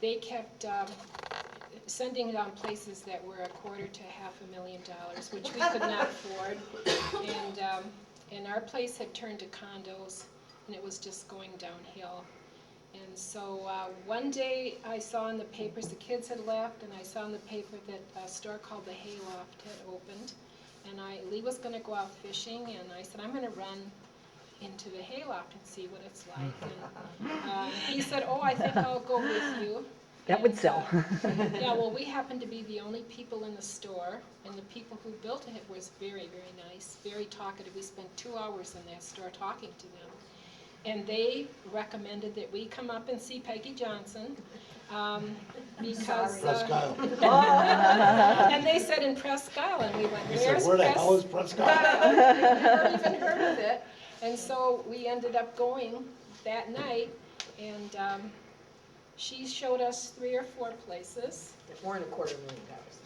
they kept sending down places that were $250,000 to $500,000, which we could not afford. And our place had turned to condos, and it was just going downhill. And so one day I saw in the papers, the kids had left, and I saw in the paper that a store called the Hayloft had opened. And Lee was going to go out fishing, and I said, I'm going to run into the Hayloft and see what it's like. And he said, oh, I think I'll go with you. That would sell. Yeah, well, we happened to be the only people in the store, and the people who built it was very, very nice, very talkative. We spent 2 hours in that store talking to them. And they recommended that we come up and see Peggy Johnson because Presque Isle. and they said in Presque Isle, and we went, He said, where the hell is Presque Isle? Never even heard of it. And so we ended up going that night, and she showed us 3 or 4 places That weren't $250,000.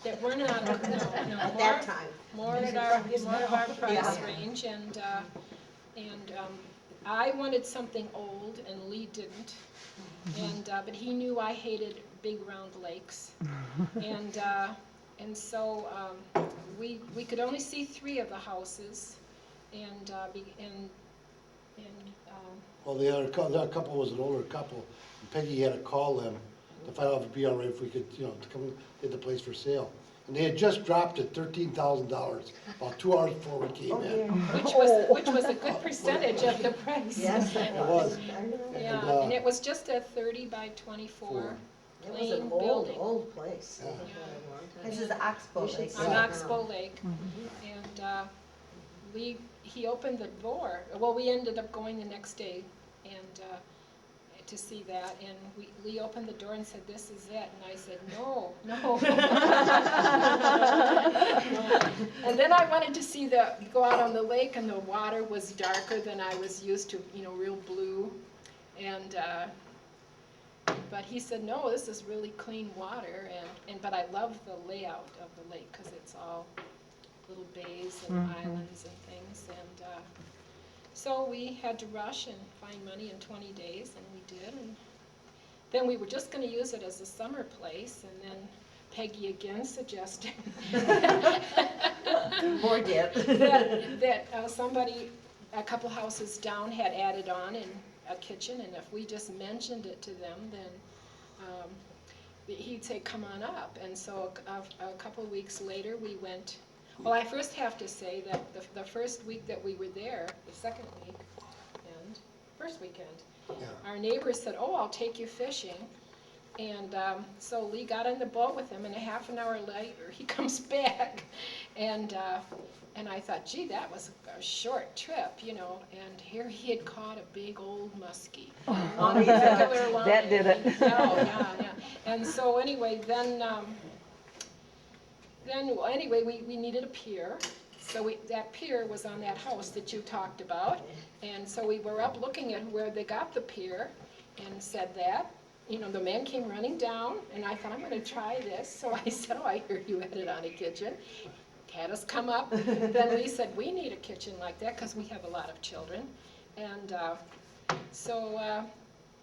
that were not, no, At that time. more of our price range, and I wanted something old, and Lee didn't, and but he knew I hated big round lakes, and so we could only see 3 of the houses, and Well, the other couple was an older couple, and Peggy had to call them to find out if it'd be all right if we could, you know, to come get the place for sale. And they had just dropped it $13,000, about 2 hours before we came in. which was a good percentage of the price. Yes, It was. Yeah, and it was just a 30 by 24 It was an plain building. old place. Yeah. This is Oxbow Lake. On Oxbow Lake, and he opened the door. Well, we ended up going the next day and to see that, and Lee opened the door and said, "This is it," and I said, "No, no." And then I wanted to go out on the lake, and the water was darker than I was used to, you know, real blue, and but he said, "No, this is really clean water," but I love the layout of the lake because it's all little bays and islands and things, and so we had to rush and find money in 20 days, and we did, and then we were just going to use it as a summer place, and then Peggy again suggested More dip. that somebody, a couple houses down, had added on a kitchen, and if we just mentioned it to them, then he'd say, "Come on up." And so a couple weeks later, we went. Well, I first have to say that the first week that we were there, the second week, and first weekend, Yeah. our neighbors said, "Oh, I'll take you fishing." And so Lee got on the boat with him, and a half an hour later, he comes back. And I thought, gee, that was a short trip, you know. And here he had caught a big old muskie on a regular line. That did it. Yeah. And so anyway, then we needed a pier. So that pier was on that house that you talked about. And so we were up looking at where they got the pier and said that. You know, the man came running down, and I thought, I'm going to try this. So I said, "Oh, I hear you added on a kitchen." Had us come up. Then Lee said, "We need a kitchen like that because we have a lot of children." And so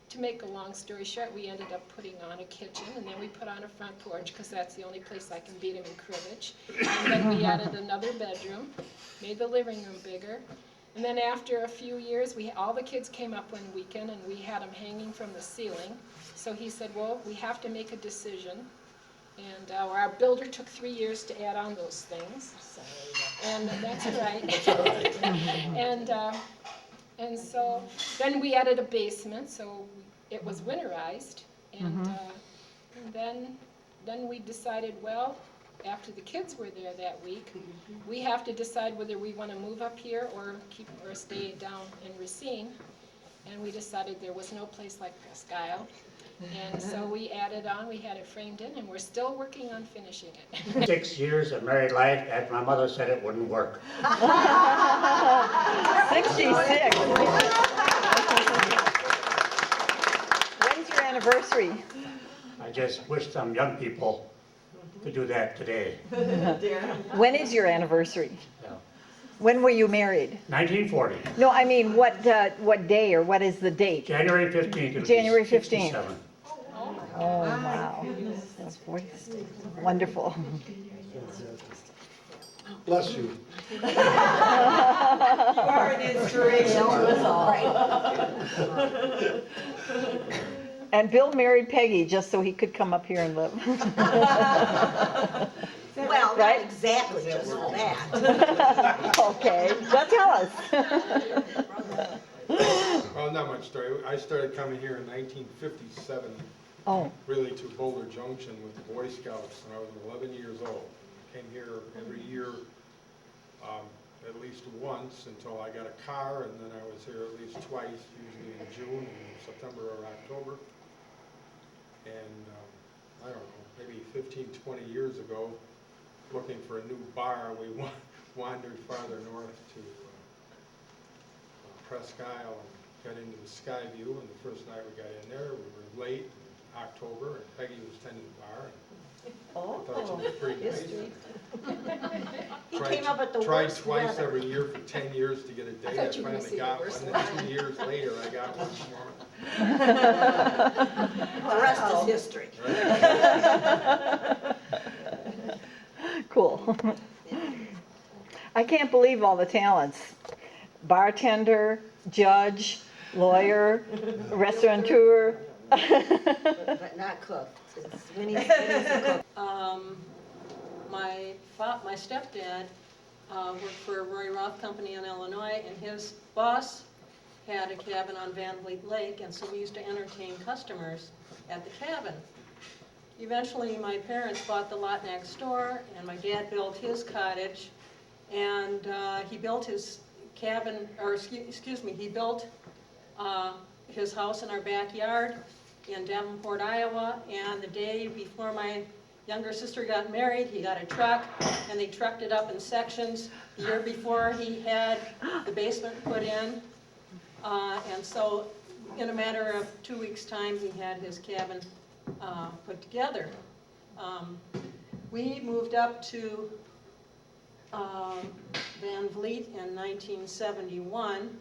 to make a long story short, we ended up putting on a kitchen, and then we put on a front porch because that's the only place I can beat him in cribbage. And then we added another bedroom, made the living room bigger. And then after a few years, all the kids came up one weekend, and we had them hanging from the ceiling. So he said, "Well, we have to make a decision." And our builder took 3 years to add on those things. And that's all right. And so then we added a basement, so it was winterized. And then we decided, well, after the kids were there that week, we have to decide whether we want to move up here or stay down in Racine. And we decided there was no place like Presque Isle. And so we added on, we had it framed in, and we're still working on finishing it. 6 years of married life after my mother said it wouldn't work. 66. When's your anniversary? I just wish some young people could do that today. When is your anniversary? Yeah. When were you married? 1940, No, I mean, what day or what is the date? January 15th. January 15th. Oh, wow. That's wonderful. Bless you. You are an inspiration to us all. And Bill married Peggy just so he could come up here and live. Well, Right? not exactly just for that. Okay, well, tell us. Well, not much story. I started coming here in 1957, Oh, really to Boulder Junction with the Boy Scouts when I was 11 years old. Came here every year, at least once until I got a car, and then I was here at least twice, usually in June and September or October. And I don't know, maybe 15, 20 years ago, looking for a new bar, we wandered farther north to Presque Isle and got into the Skyview, and the first night we got in there, we were late in October, and Peggy was tending the bar, and I thought she was pretty nice. He came up at the Tried worst twice weather. every year for 10 years to get a date. I thought you were gonna finally say the got worst one, one. then 2 years later, I got one more. The rest is history. cool. I can't believe all the talents. Bartender, judge, lawyer, restaurateur. But not cooked. Winnie's the cook. My stepdad worked for Roy Roth Company in Illinois, and his boss had a cabin on Van Vliet Lake, and so we used to entertain customers at the cabin. Eventually, my parents bought the lot next door, and my dad built his cottage, and he built his cabin, or excuse me, he built his house in our backyard in Davenport, Iowa, and the day before my younger sister got married, he got a truck, and they trucked it up in sections. The year before, he had the basement put in, and so in a matter of 2 weeks' time, he had his cabin put together. We moved up to Van Vliet in 1971.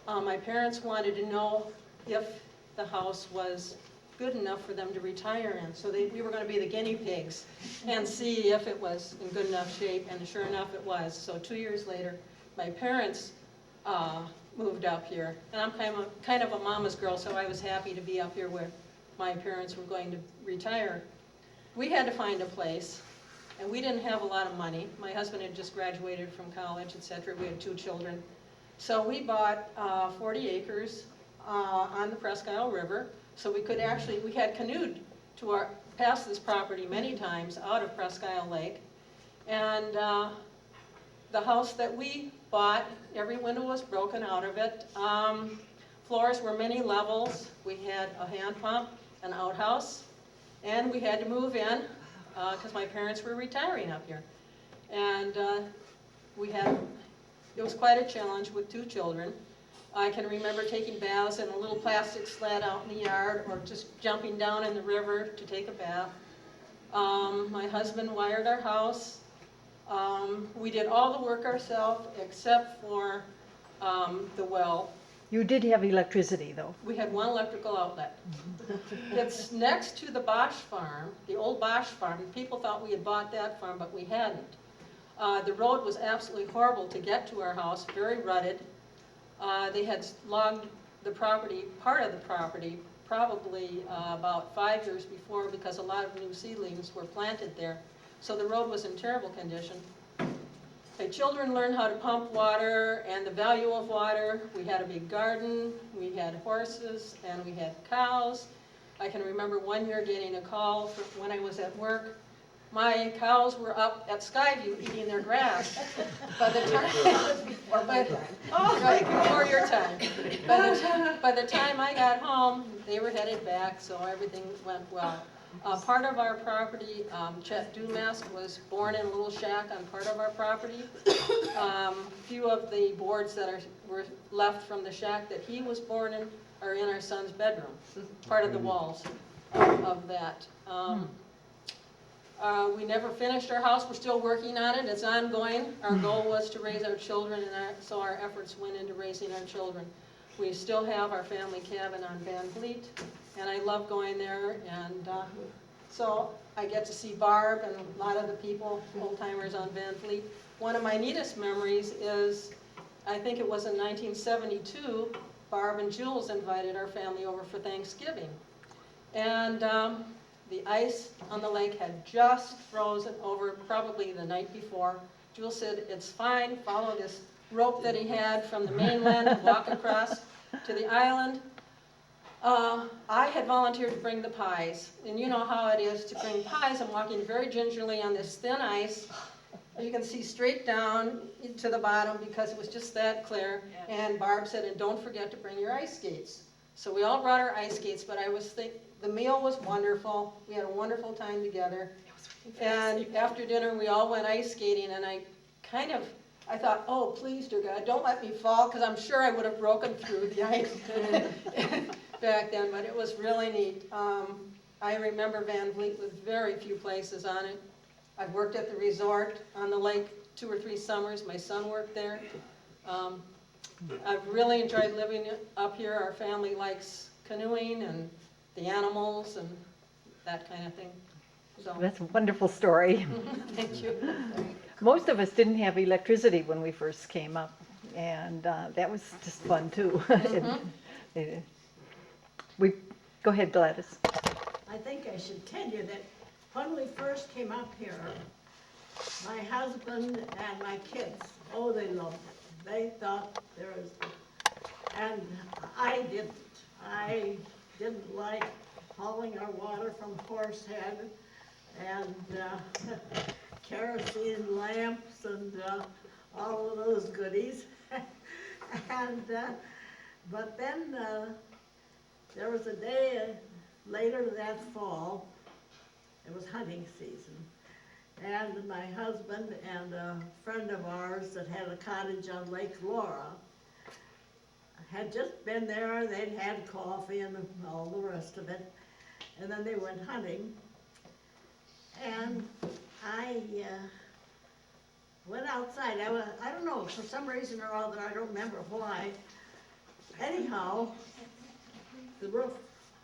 My parents wanted to know if the house was good enough for them to retire in. So we were going to be the guinea pigs and see if it was in good enough shape, and sure enough it was. So 2 years later, my parents moved up here. And I'm kind of a mama's girl, so I was happy to be up here where my parents were going to retire. We had to find a place, and we didn't have a lot of money. My husband had just graduated from college, etc. We had 2 children. So we bought 40 acres on the Presque Isle River. So we could actually, we had canoed past this property many times out of Presque Isle Lake. And the house that we bought, every window was broken out of it. Floors were many levels. We had a hand pump, an outhouse, and we had to move in because my parents were retiring up here. And it was quite a challenge with 2 children. I can remember taking baths in a little plastic sled out in the yard, or just jumping down in the river to take a bath. My husband wired our house. We did all the work ourselves except for the well. You did have electricity, though. We had 1 electrical outlet. It's next to the Bosch farm, the old Bosch farm. People thought we had bought that farm, but we hadn't. The road was absolutely horrible to get to our house, very rutted. They had logged the property, part of the property, probably about 5 years before, because a lot of new seedlings were planted there. So the road was in terrible condition. The children learned how to pump water and the value of water. We had a big garden, we had horses, and we had cows. I can remember one year getting a call when I was at work. My cows were up at Skyview eating their grass. By the time, right before your time. By the time I got home, they were headed back, so everything went well. Part of our property, Chet Dumas was born in a little shack on part of our property. A few of the boards that were left from the shack that he was born in are in our son's bedroom, part of the walls of that. We never finished our house. We're still working on it. It's ongoing. Our goal was to raise our children, and so our efforts went into raising our children. We still have our family cabin on Van Vliet. and I love going there, and so I get to see Barb and a lot of the people, old timers on Van Fleet. One of my neatest memories is, I think it was in 1972, Barb and Jules invited our family over for Thanksgiving. And the ice on the lake had just frozen over probably the night before. Jules said, it's fine, follow this rope that he had from the mainland and walk across to the island. I had volunteered to bring the pies, and you know how it is to bring pies. I'm walking very gingerly on this thin ice. You can see straight down to the bottom because it was just that clear. And Barb said, and don't forget to bring your ice skates. So we all brought our ice skates, but I was thinking, the meal was wonderful. We had a wonderful time together. And after dinner, we all went ice skating, and I thought, oh, please, dear God, don't let me fall, because I'm sure I would have broken through the ice back then, but it was really neat. I remember Van Vliet with very few places on it. I've worked at the resort on the lake 2 or 3 summers. My son worked there. I've really enjoyed living up here. Our family likes canoeing and the animals and that kind of thing. So, That's a wonderful story. thank you. Most of us didn't have electricity when we first came up, and that was just fun too. Go ahead, Gladys. I think I should tell you that when we first came up here, my husband and my kids, oh, they loved it. They thought there was, and I didn't. I didn't like hauling our water from Horsehead and kerosene lamps and all of those goodies. And but then there was a day later that fall, it was hunting season, and my husband and a friend of ours that had a cottage on Lake Laura had just been there. They'd had coffee and all the rest of it, and then they went hunting, and I went outside. I don't know, for some reason or other, I don't remember why. Anyhow, the roof,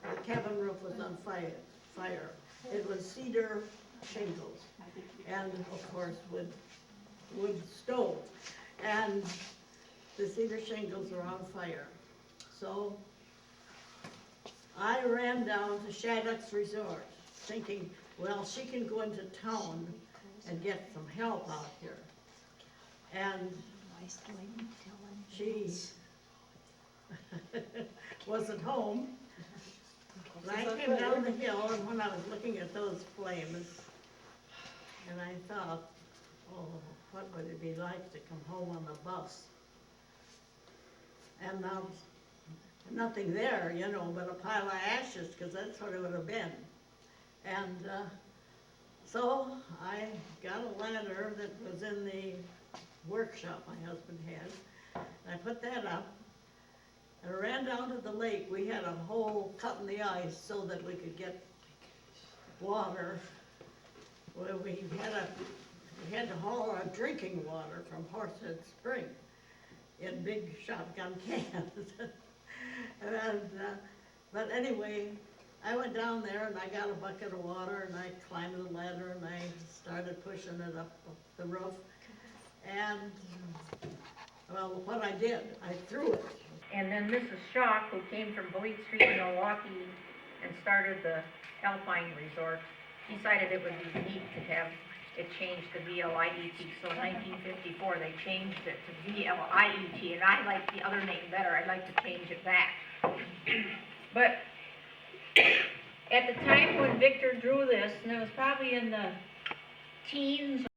the cabin roof was on fire. It was cedar shingles and, of course, wood stove. And the cedar shingles were on fire. So I ran down to Shattuck's Resort thinking, well, she can go into town and get some help out here. And she wasn't home. And I came down the hill, and when I was looking at those flames, and I thought, oh, what would it be like to come home on the bus? And now, nothing there, you know, but a pile of ashes, because that's what it would have been. And so I got a ladder that was in the workshop my husband had, and I put that up, and I ran down to the lake. We had a hole cut in the ice so that we could get water. Well, we had to haul our drinking water from Horsehead Spring in big shotgun cans. But anyway, I went down there and I got a bucket of water and I climbed the ladder and I started pushing it up the roof. And, well, what I did, I threw it. And then Mrs. Schock, who came from Boyd Street in Milwaukee and started the Alpine Resort, decided it would be neat to have it changed to VLIET. So in 1954, they changed it to VLIET, and I like the other name better. I'd like to change it back. But at the time when Victor drew this, and it was probably in the teens